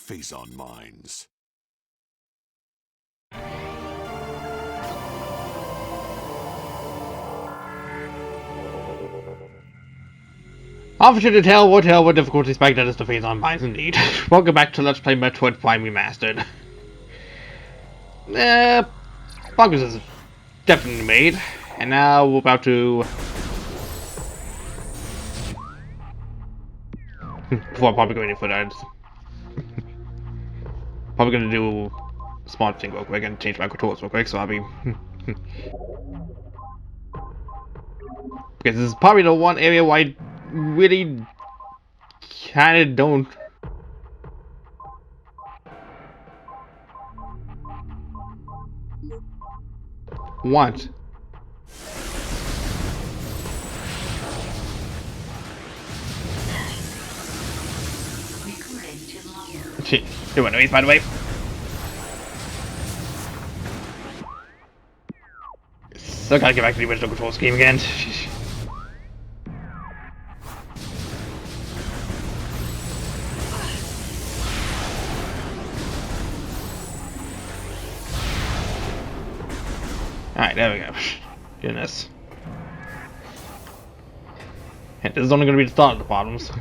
Phazon Mines. Officer to tell what difficulty spike that is the Phazon Mines indeed. Welcome back to Let's Play Metroid Prime Remastered. Progress is definitely made, and now we're about to... Before I'm probably going any further, probably going to do a small thing real quick and change my controls real quick, so I'll be... Because this is probably the one area where I really kinda don't... want. Shit, there were noise by the way. Still gotta get back to the original control scheme again. Alright, there we go. Goodness. And this is only gonna be the start of the problems.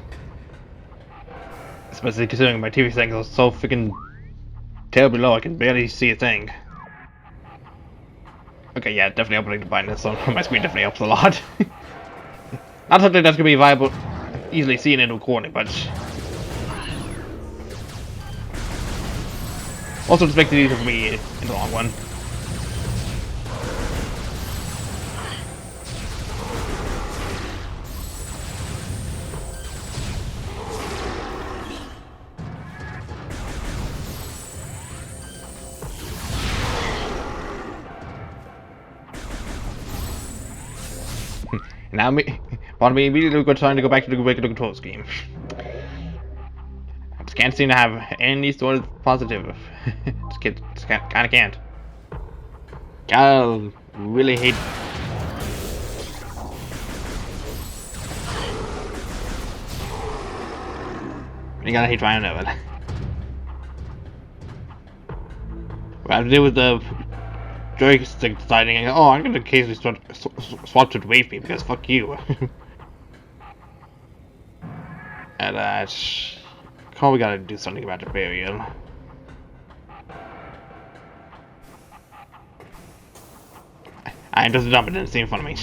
Especially considering my TV settings are so freaking terribly low, I can barely see a thing. Okay, yeah, definitely opening the brightness on my screen definitely helps a lot. Not something that's gonna be viable, easily seen in recording, but also just makes it easier for me in the long run. Now, part of me immediately got trying to go back to the regular control scheme. I just can't seem to have any sort of positive. Just kinda can't. I really hate. You gotta hate trying to know it. What I have to do with the joystick deciding, oh, I'm gonna occasionally swap to the wave beam because fuck you. And we gotta do something about the barrier. I just dump it in the scene in front of me.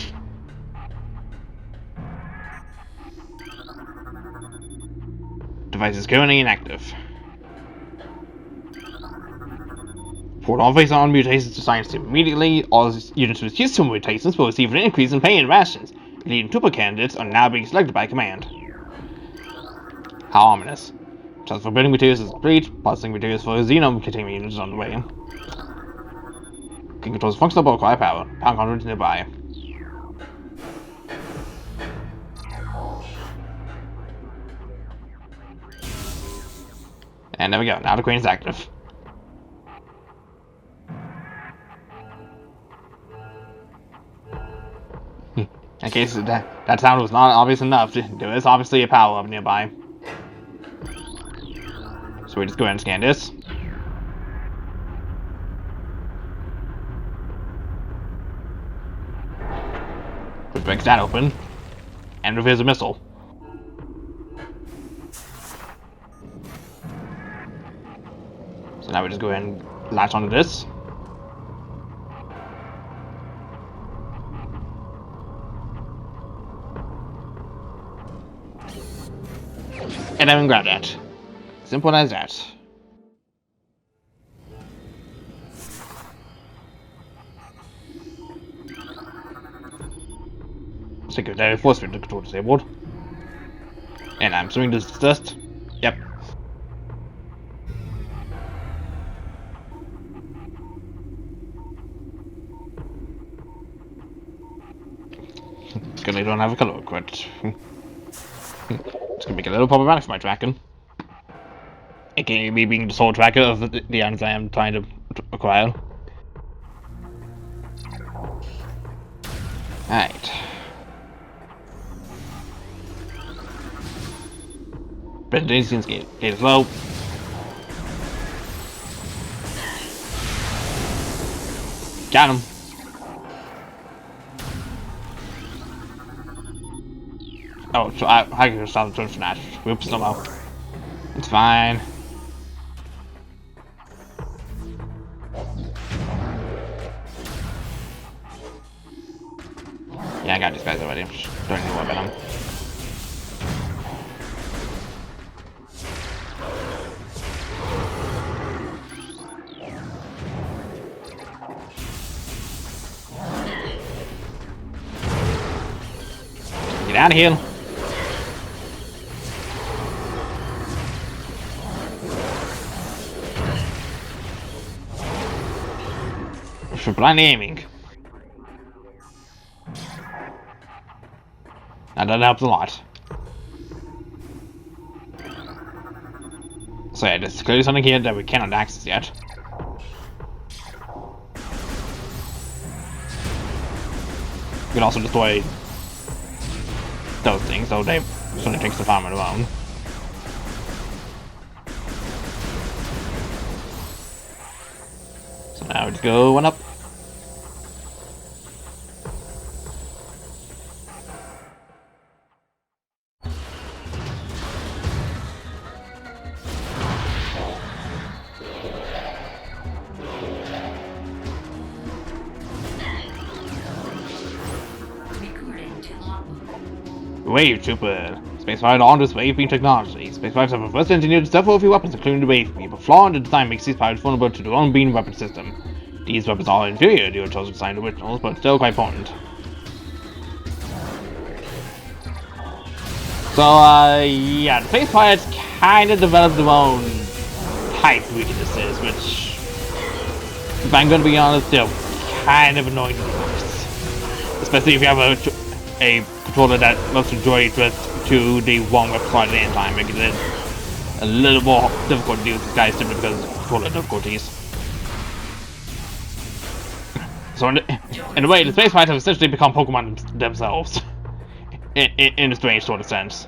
Device is currently inactive. Report all Phazon mutations to science team immediately. All units with Houston mutations will receive an increase in pay and rations. Leading trooper candidates are now being selected by command. How ominous. Transfer building materials is complete. Processing materials for Xenome containing units is on the way. King controls functional bulk high power. Pound converters nearby. And there we go. Now the crane is active. In case that sound was not obvious enough, there is obviously a power up nearby. So we just go ahead and scan this. Which breaks that open. And reveals a missile. So now we just go ahead and latch onto this. And then grab that. Simple as that. Secondary force field control disabled. And I'm assuming this is just. Yep. Because I don't have a color quit. It's gonna make it a little problematic for my tracking. AKA me being the sole tracker of the items I am trying to acquire. Alright. Presentation gate is low. Got him. Oh, so I can just stop the turn for that. Whoops, somehow. It's fine. Yeah, I got these guys already. I'm just don't need to worry about them. Get out of here. For blind aiming. Now that helps a lot. So yeah, there's clearly something here that we cannot access yet. We can also destroy those things, so they sort of takes the farm alone. So now we just go one up. Wave Trooper. Spaceflight on this wave beam technology. Spaceflights have first engineered several few weapons, including the wave beam. A flaw in the design makes these pilots vulnerable to their own beam weapon system. These weapons are inferior to your chosen design originals, but still quite potent. So, yeah, the space pilots kind of developed their own type weaknesses, which, if I'm going to be honest, they're kind of annoying to use. Especially if you have a controller that loves to enjoy just to the one weapon slot at the time, making it a little more difficult to use these guys simply because of controller difficulties. So in a way, the space pilots have essentially become Pokemon themselves. In a strange sort of sense.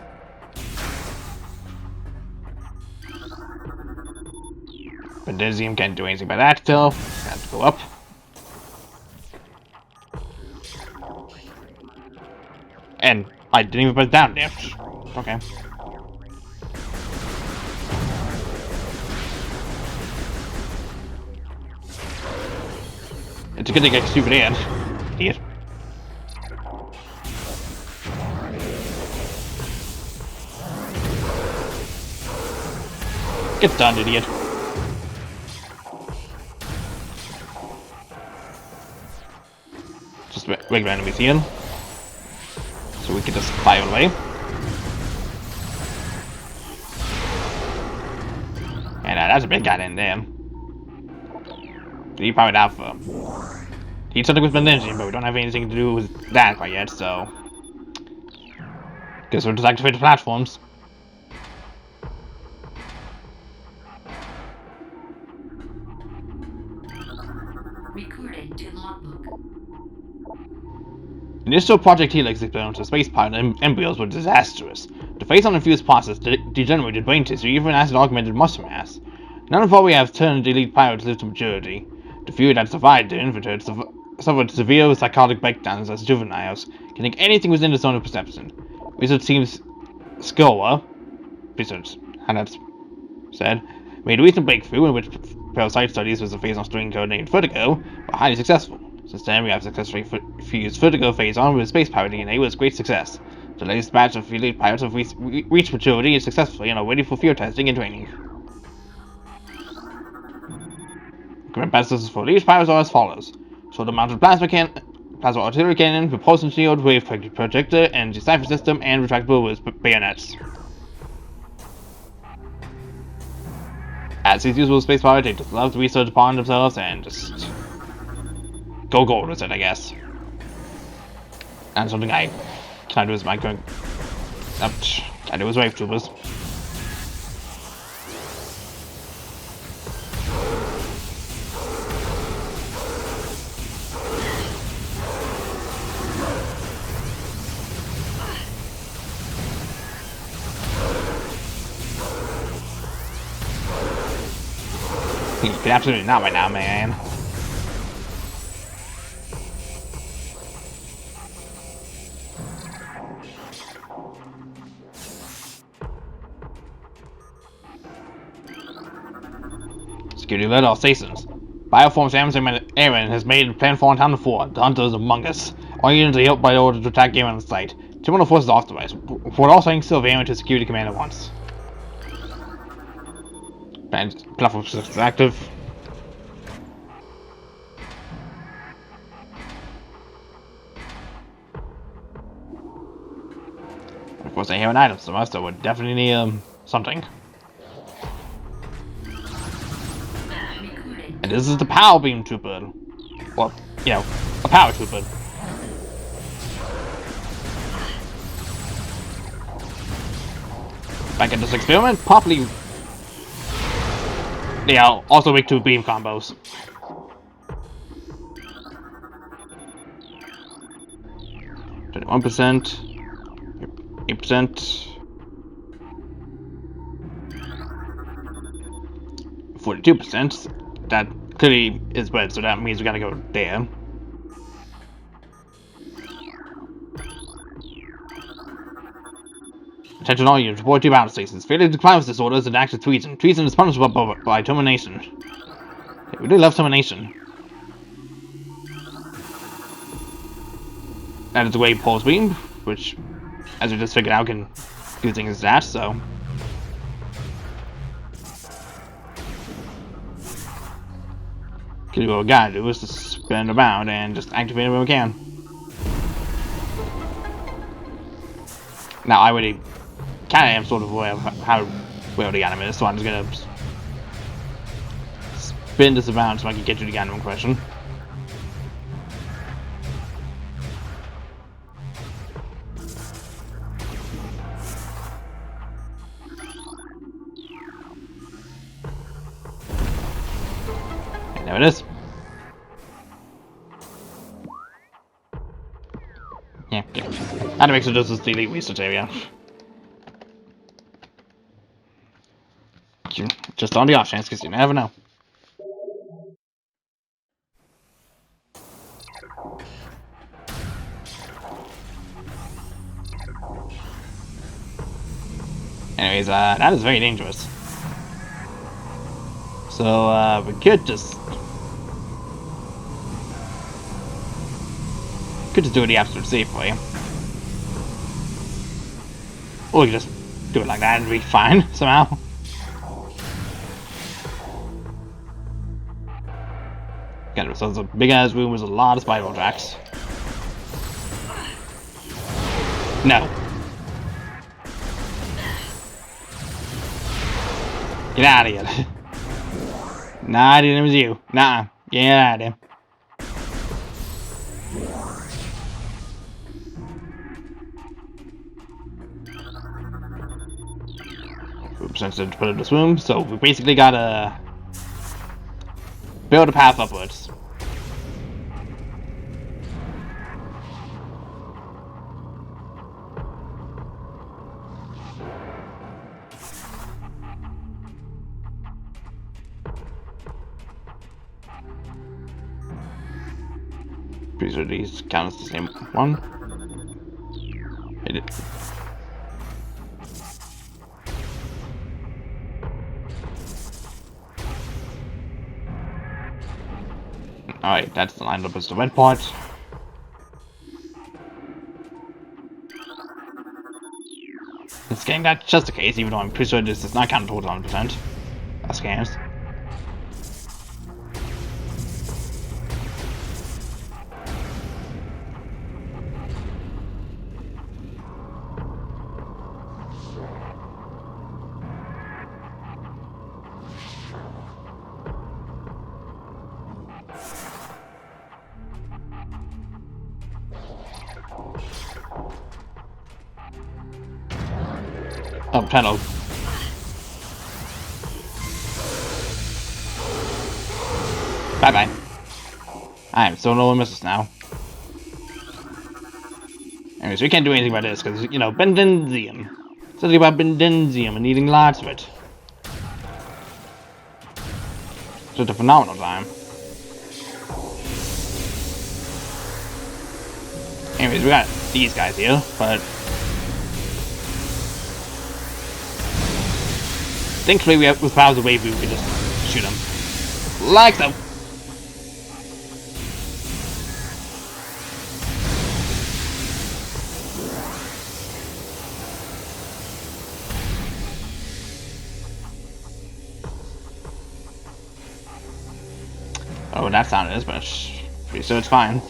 But Dizzy can't do anything about that still. Have to go up. And I didn't even put it down there. Okay. It's a good thing I can stupid in. Idiot. Get done, idiot. Just regular enemies here. So we can just fly away. And that's a big guy in there. He powered Alpha. He did something with my engine, but we don't have anything to do with that quite yet, so guess we'll just activate the platforms. Recording to logbook. Initial Project Helix experiments with space pilot embryos were disastrous. The Phazon-infused process degenerated brain tissue, even as it augmented muscle mass. None of what we have turned elite pilots lived to maturity. The few that survived the inverted suffered severe psychotic breakdowns as juveniles, killing anything within the zone of perception. Research teams SCOA, research, how that's said, made a recent breakthrough in which parasite studies with a Phazon strain code named Vertigo were highly successful. Since then, we have successfully fused Vertigo Phazon with space pirate DNA with great success. The latest batch of elite pilots have reached maturity successfully and are ready for field testing and training. Current battles for elite pilots are as follows: shoulder-mounted plasma artillery cannon, propulsion shield, wave projector, energy cipher system, and retractable with bayonets. As these usable space pilots, they just love to research upon themselves and just go gold with it, I guess. And something I cannot do with my current. I do with wave troopers. Absolutely not right now, man. Security alert all stations. Bioform Samsung Aaron has made Planform Town 4. The hunter is among us. All units are helped by order to attack Aaron on site. Terminal forces authorized. Report all sightings of Aaron to Security Command at once. Platform systems active. Of course, I hear an item somewhere, so we'll definitely need something. And this is the Power Beam Trooper. Well, you know, a Power Trooper. Back at this experiment, properly. They are also weak to beam combos. 21%, 8%, 42%. That clearly is red, so that means we gotta go there. Attention all units, report to battle stations. Failure to comply with this order is an act of treason. Treason is punishable by termination. Okay, we do love termination. That is the way Pulse Beam, which, as we just figured out, can do things as that, so. Okay, what we gotta do is just spin around and just activate it when we can. Now, I already kinda am sort of aware of how well the item is, so I'm just gonna spin this around so I can get you the item question. And there it is. Yeah. And it makes it just the elite research area. Just on the off chance, because you never know. Anyways, that is very dangerous. So, we could just do it the absolute safe way. Or we could just do it like that and be fine, somehow. Got ourselves a big ass room with a lot of spiral tracks. No. Get out of here. Nah, I didn't, it was you. Nah, get out of here. Sensitive to put in this room, so we basically gotta build a path upwards. Pretty sure these count as the same one. It did. Alright, that's lined up as the red part. This game got just a case, even though I'm pretty sure this does not count towards 100%. That's scams. Oh, tunnel. Bye bye. I am so no one misses now. Anyways, we can't do anything about this because, you know, bendenzium. Something about bendenzium and needing lots of it. Just a phenomenal time. Anyways, we got these guys here, but thankfully, with Phazon Wave, we can just shoot them. Like so. Oh, that sounded is, but pretty sure it's fine.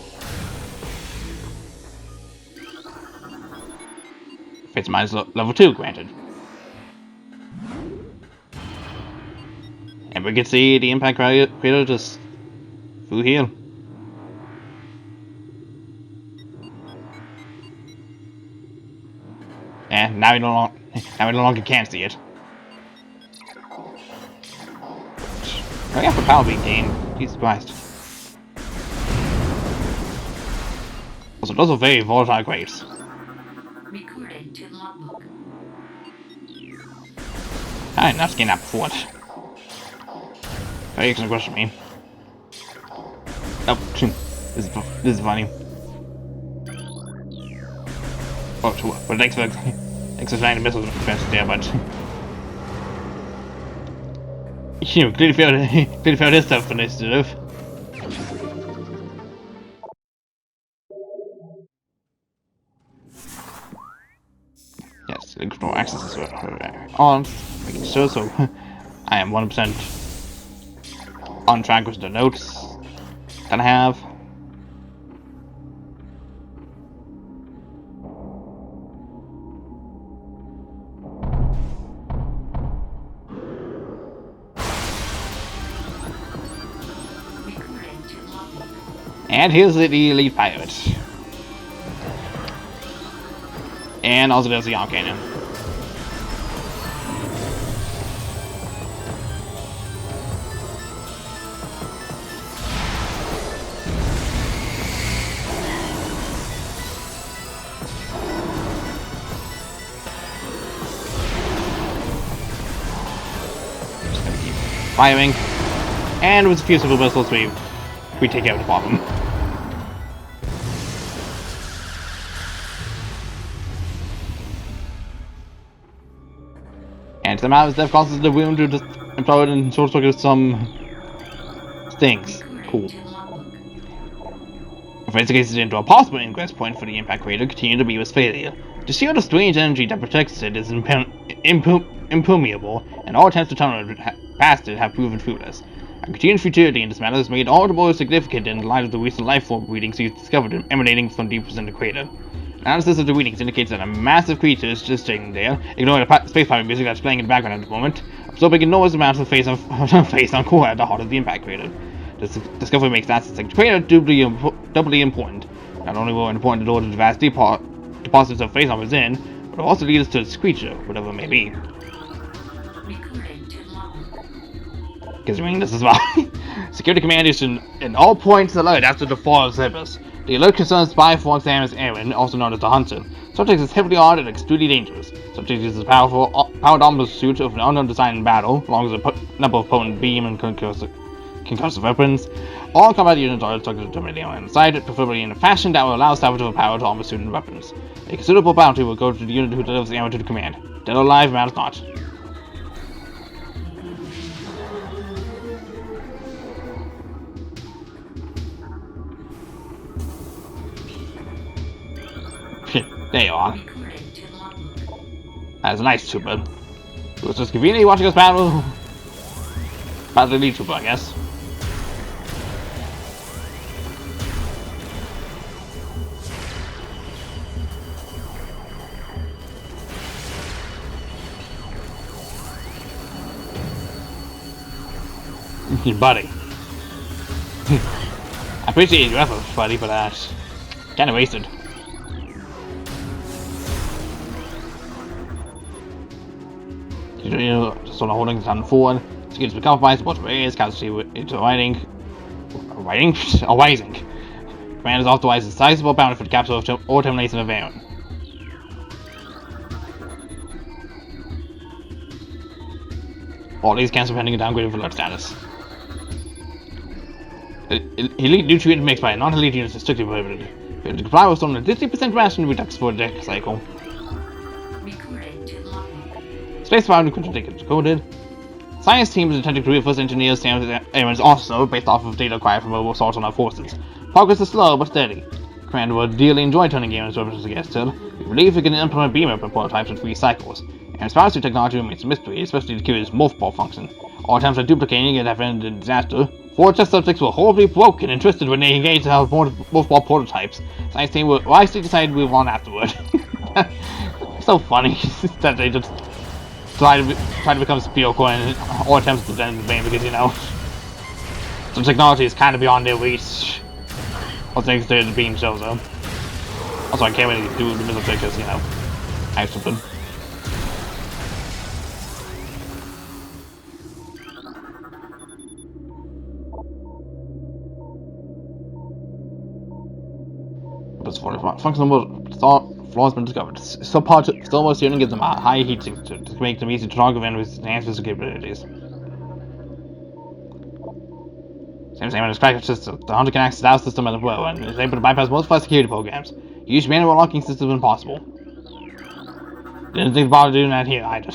Phazon Mines level 2 granted. And we can see the impact crater just through here. And now we no longer can see it. Hurry up for power being gained. Jesus Christ. Also, those are very volatile grapes. Recording to logbook. I did not skin that before. Very excellent question me. Oh, this is funny. Oh, but thanks for flying the missiles there, but you clearly failed this stuff initiative. Yes, ignore access to on, making sure so I am 100% on track with the notes that I have. And here's the elite pirate. And also there's the arm cannon. Just gonna keep firing. And with a few simple missiles we take out the problem. And somehow his death causes the wound to just implode and sort of some things. Cool. Investigated into a possible ingress point for the impact crater continued to be his failure. The shield of strange energy that protects it is impermeable, and all attempts to tunnel past it have proven fruitless. A continued futility in this matter is made all the more significant in light of the recent life form readings he's discovered emanating from deep within the crater. Analysis of the readings indicates that a massive creature is just sitting there, ignoring the space pirate music that's playing in the background at the moment, absorbing enormous amounts of Phazon core at the heart of the impact crater. This discovery makes that the crater doubly important. Not only will it important to order the vast deposits of Phazon within, but it will also lead us to this creature, whatever it may be. Considering this as well. Security Command is in all points alert after the fall of Zebus. The alert concerns spy for Samus Aaron, also known as the Hunter. Subject is heavily armed and extremely dangerous. Subject uses a powered omnibus suit of an unknown design in battle, along with a number of potent beam and concussive weapons. All combat units are instructed to terminate anyone inside it, preferably in a fashion that will allow salvage of a powered omnibus suit and weapons. A considerable bounty will go to the unit who delivers the ammo to the command. Dead or alive matters not. There you are. That's a nice trooper. It was just conveniently watching us battle the elite trooper, I guess. Buddy. I appreciate your efforts, buddy, but that's kinda wasted. Just on holding down forward, skills to compromise, support areas, casualty into rising. Command is authorized a sizable bounty for the capture or termination of Aaron. All these cancel pending a downgrade of alert status. Elite nutrient mixed by a non-elite unit is strictly prohibited. To comply with only a 50% ration reduction for the deck cycle. Space bound encryption ticket decoded. science team is attempting to reinforce engineers and also based off of data acquired from mobile assaults on our forces. Progress is slow but steady. Commander would dearly enjoy turning gamers weapons against it. We believe we can implement beam weapon prototypes in 3 cycles. And response to technology remains a mystery, especially the Q's morphball function. All attempts at duplicating it have ended in disaster. 4 test subjects were horribly broken and twisted when they engaged our morphball prototypes. Science team wisely decided to move on afterward. So funny that they just try to become superior and all attempts to end in vain because, you know, some technology is kind of beyond their reach. Or thanks to the beam shows though. Also, I can't really do the missile trick because, you know, I have something. But for the functional flaws been discovered. Still most tuning gives them a high heat sink to make them easy to target with enhanced physical capabilities. Same as practice, the hunter can access our system as well and is able to bypass most of our security programs. Use manual locking systems when possible. Didn't think about doing that here either.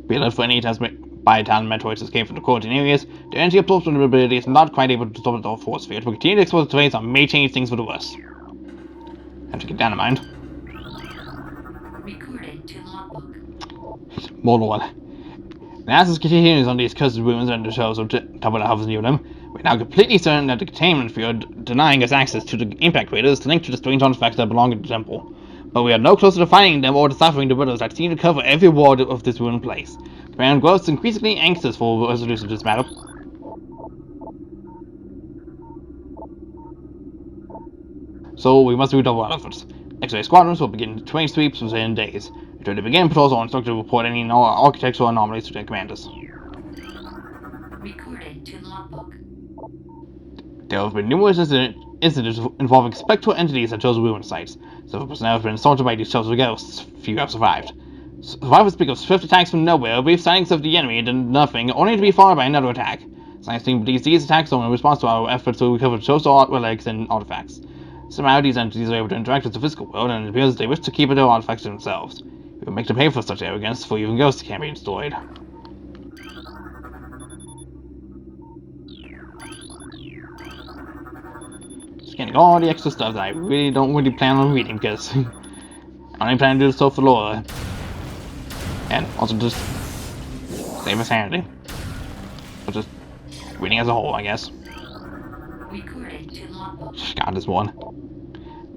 Be alert for any attempts by Italian Metroids escape from the quarantine areas. The energy absorption ability is not quite able to stop the force field, but continue to expose the and may change things for the worse. Have to keep that in mind. Recording to logbook. Mortal. The NASA's continues on these cursed ruins and the shells of top of the hovers near them. We're now completely certain that the containment field denying us access to the impact crater is linked to the strange artifacts that belong to the temple. But we are no closer to finding them or deciphering the riddles that seem to cover every ward of this ruined place. Command grows increasingly anxious for resolution to this matter. So we must redouble our efforts. X-ray squadrons will begin train sweeps within days. During the beginning patrols are instructed to report any architectural anomalies to their commanders. Recording to logbook. There have been numerous incidents involving spectral entities at chosen ruin sites. Several personnel have been assaulted by these chosen ghosts. Few have survived. Survivors speak of swift attacks from nowhere, brief sightings of the enemy, and then nothing, only to be followed by another attack. Science team believes these attacks are in response to our efforts to recover chosen relics and artifacts. Somehow these entities are able to interact with the physical world, and it appears they wish to keep their artifacts to themselves. We will make them pay for such arrogance, for even ghosts can't be destroyed. Getting all the extra stuff that I don't plan on reading because I only plan to do so for Laura. And also just save my sanity. But just reading as a whole, I guess. Recording to logbook. God, this one.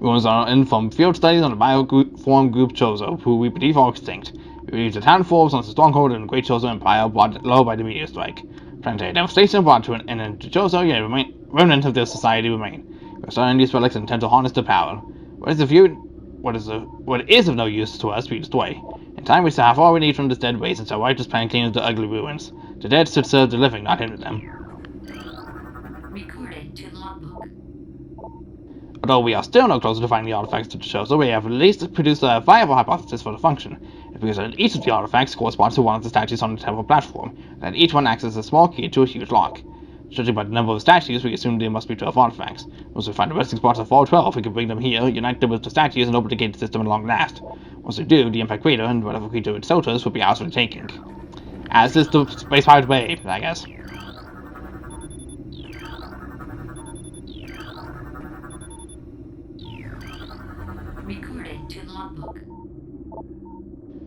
Ruins are in from field studies on the bioform group Chozo, who we believe are extinct. We believe the town falls on the stronghold in the Great Chozo Empire brought low by the meteor strike. Planetary devastation brought to an end to Chozo, yet remnants of their society remain. We are studying these relics and intend to harness their power. What is of no use to us, we destroy. In time, we still have all we need from this dead race, since our righteous plan cleans the ugly ruins. The dead should serve the living, not hinder them. Recording to logbook. Although we are still no closer to finding the artifacts to the show, so we have at least produced a viable hypothesis for the function. It appears that each of the artifacts corresponds to one of the statues on the temple platform, and that each one acts as a small key to a huge lock. Judging by the number of statues, we assume there must be 12 artifacts. Once we find the resting spots of all 12, we can bring them here, unite them with the statues, and open the gate system at long last. Once we do, the impact crater and whatever creature it shelters will be ours for the taking. As is the space pirate way, I guess. Recording to logbook.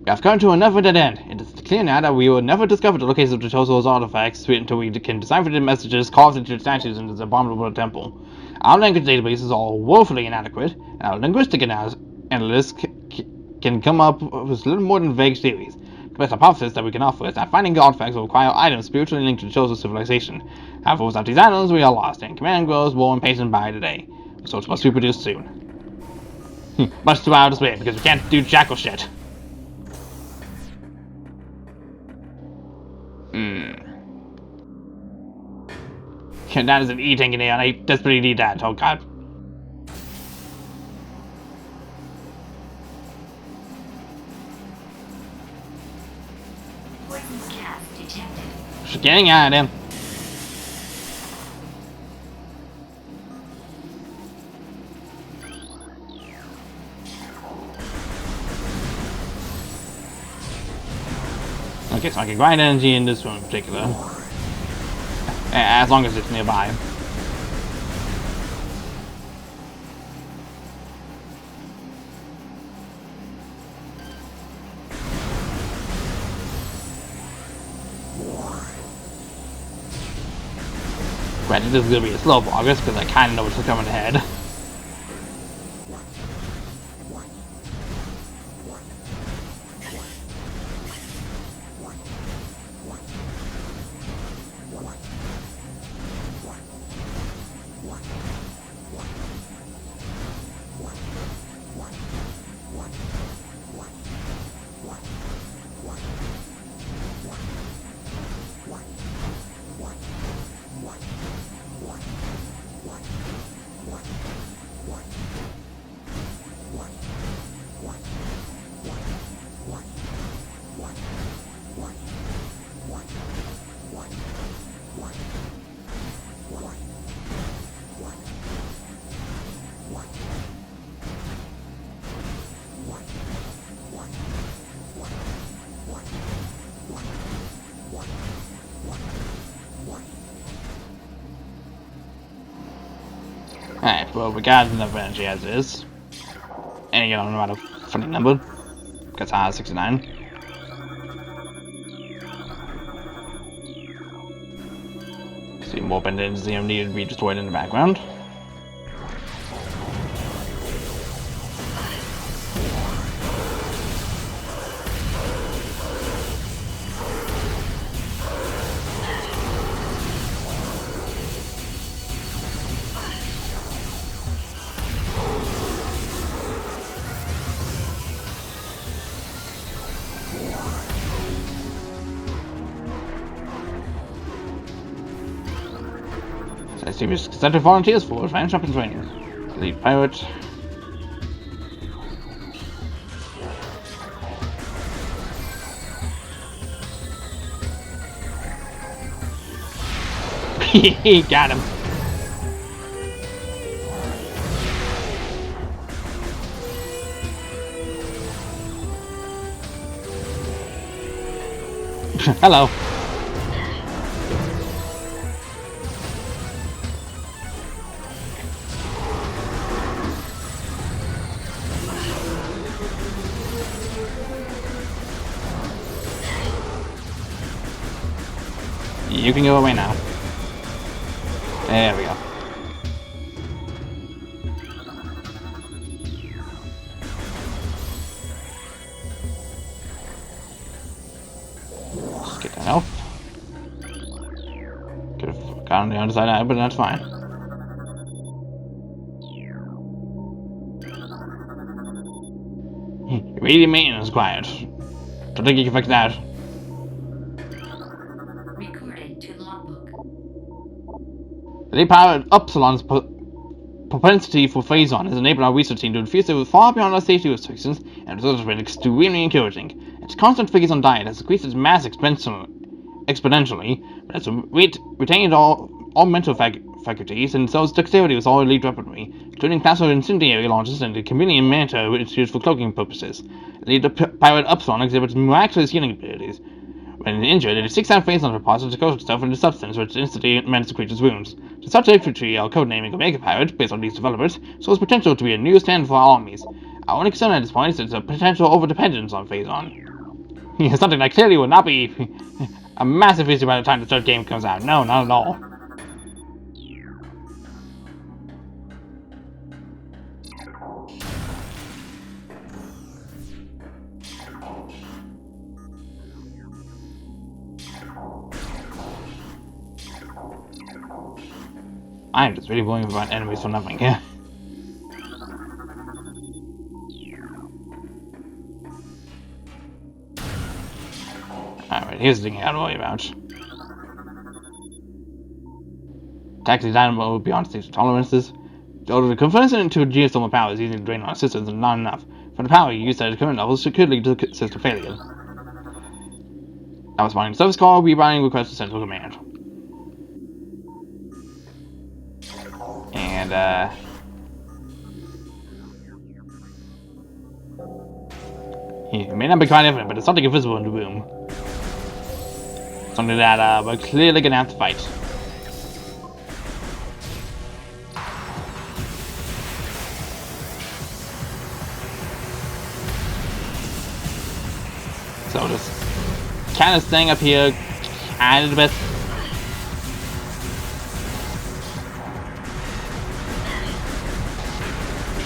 We have come to another dead end. It is clear now that we will never discover the location of the Chozo's artifacts until we can decipher the messages carved into the statues in this abominable temple. Our language databases are woefully inadequate, and our linguistic analysts can come up with little more than vague theories. The best hypothesis that we can offer is that finding the artifacts will require items spiritually linked to the Chozo civilization. However, without these items, we are lost, and command grows more impatient by the day. So it must be produced soon. Much to our dismay, because we can't do jackal shit. That is an E-tank in here, and I desperately need that. Oh god. Poison gas detected. Just getting at him. Okay, so I can grind energy in this one in particular. As long as it's nearby. Granted, this is gonna be a slow progress because I kind of know what's coming ahead. Alright, well, we got enough energy as is. And you don't know about a funny number. Because I have 69. See more bandits needed to be destroyed in the background. I see we started volunteers for advanced weapons training. Lead pirate. Got him. Hello. You can go away now. There we go. Let's get that health. Could have gone on the other side of it, but that's fine. Immediate maintenance required. Don't think you can fix that. Recorded to logbook. The powered Upsilon's propensity for Phazon has enabled our research team to infuse it with far beyond our safety restrictions, and the results have been extremely encouraging. Its constant Phazon diet has increased its mass exponentially, but it's retained all mental faculties, and so its dexterity was all elite weaponry, including passive incendiary launches and the chameleon mantle, which is used for cloaking purposes. The powered Upsilon exhibits miraculous healing abilities. When injured, it is 6-time Phazon deposits to coat itself in the substance which instantly mends the creature's wounds. To such infantry are codenaming Omega Pirate, based on these developers, so its potential to be a new stand for our armies. Our only concern at this point is its potential overdependence on Phazon. Something that clearly would not be a massive issue by the time the third game comes out. No, not at all. I'm just really worrying about enemies for nothing here. Alright, here's the thing I gotta worry about. Taxi dynamo beyond stage tolerances. Although the conversion into geothermal power is easy to drain on our systems and not enough. For the power you use at current levels could lead to system failure. I was finding service call, rerouting request to central command. And it may not be quite evident, but there's something invisible in the room. Something that we're clearly gonna have to fight. So just kind of staying up here, kind of the best.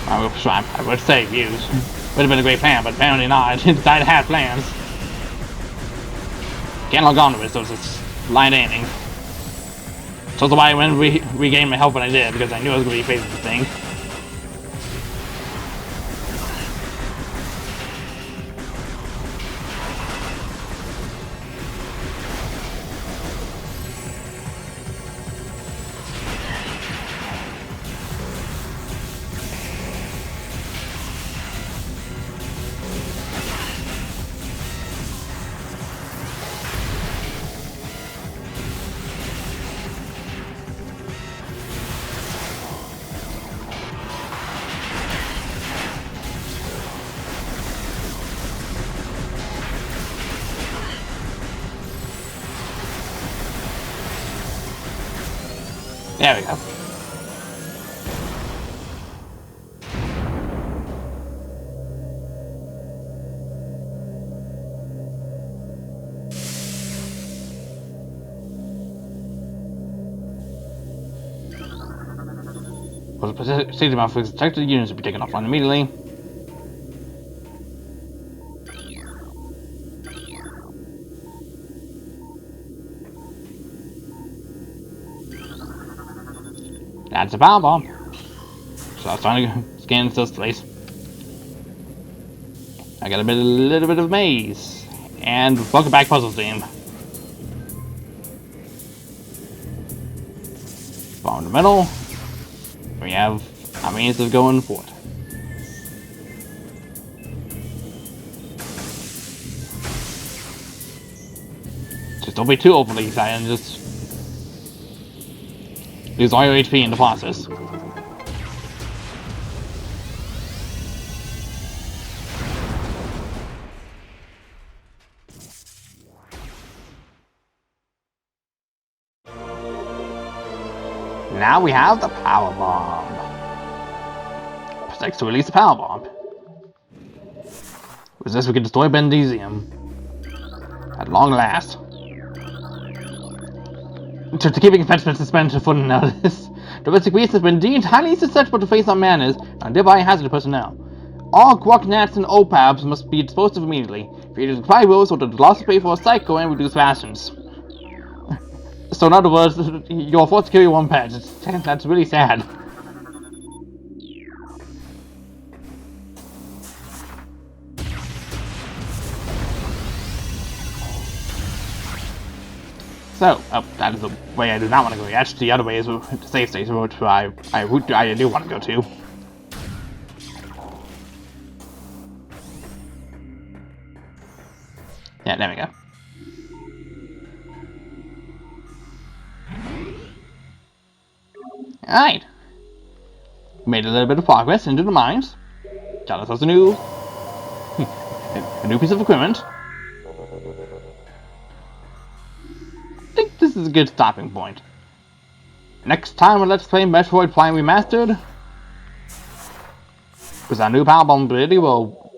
I would say use. Would have been a great plan, but apparently not. I decided to have plans. Can't log on to it, so it's just blind aiming. So that's why I went and regained my health when I did, because I knew I was going to be facing the thing. There we go. Was the safety valve for detected units to be taken offline immediately. That's a power bomb. So I was trying to scan this place. I got a little bit of maze. And welcome back, puzzle team. Bomb in the middle. We have our means of going forward. Just don't be too overly excited and just lose all your HP in the process. Now we have the power bomb. Protects to release the power bomb. With this we can destroy Bendezium. At long last. To keeping defense suspension for notice. Domestic waste has been deemed highly susceptible to Phazon Mines and thereby hazardous personnel. All Guac-Nats and OPABs must be disposed of immediately. Creators apply rules or the loss of pay for a cycle and reduce rations. So in other words, you're forced to kill your one pet. That's really sad. So, that is the way I do not want to go. Actually, the other way is the safe station, which I do want to go to. Yeah, there we go. Alright. Made a little bit of progress into the mines. Got ourselves a new piece of equipment. I think this is a good stopping point. Next time on Let's Play Metroid Prime Remastered, with our new power bomb ability, we'll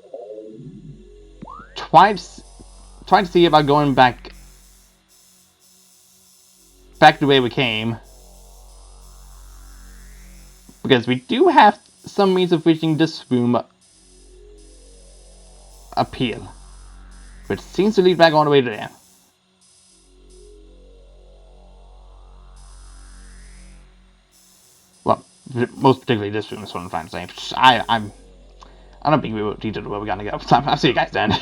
try to see about going back the way we came. Because we do have some means of reaching this room up here, which seems to lead back all the way to there. Well, most particularly this room is what I'm trying to say. I don't think we will detail where we're gonna go. So I'll see you guys then.